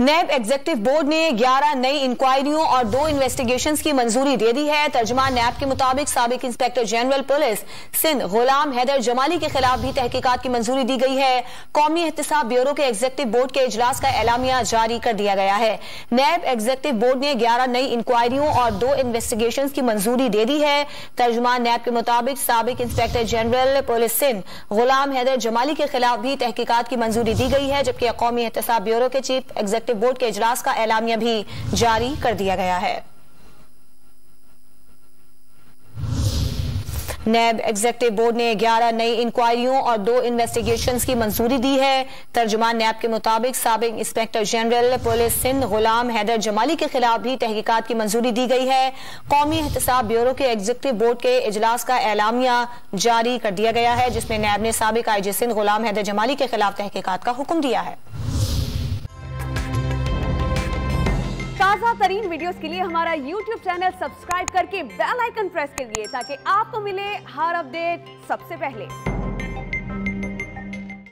नैब executive board ने 11 नई इंक्वायरियों और 2 इन्वेस्टिगेशंस की मंजूरी दे दी है। तर्जुमान नैब के मुताबिक साबिक इंस्पेक्टर जनरल पुलिस सिंध गुलाम हैदर जमाली के खिलाफ भी तहकीकात की मंजूरी दी गई है। कौमी एहतसाब ब्यूरो के एग्जीक्यूटिव बोर्ड के इजलास का एलामिया जारी कर दिया गया है। नैब एग्जीक्यूटिव बोर्ड ने 11 नई इंक्वायरियों और 2 इन्वेस्टिगेशंस की मंजूरी दे दी है। तर्जुमान नैब के मुताबिक साबिक इंस्पेक्टर जनरल पुलिस सिंध गुलाम हैदर जमाली के खिलाफ भी तहकीकात की मंजूरी दी गई है, जबकि कौमी एहतसाब ब्यूरो के चीफ एग्जीक्यूटिव बोर्ड के इजलास का एलामिया भी जारी कर दिया गया है। नैब एग्जीक्यूटिव बोर्ड ने 11 नई इंक्वायरियों और 2 इन्वेस्टिगेशंस की मंजूरी दी है। तर्जुमान नैब के मुताबिक साबिक इंस्पेक्टर जनरल पुलिस सिंध गुलाम हैदर जमाली के खिलाफ भी तहकीकात की मंजूरी दी गई है। कौमी एहतसाब ब्यूरो के एग्जीक्यूटिव बोर्ड के इजलास का एलामिया जारी कर दिया गया है, जिसमें नैब ने साबिक आईजी सिंध गुलाम हैदर जमाली के खिलाफ तहकीकात का हुक्म दिया है। ताज़ा तरीन वीडियोस के लिए हमारा YouTube चैनल सब्सक्राइब करके बेल आइकन प्रेस करिए ताकि आपको मिले हर अपडेट सबसे पहले।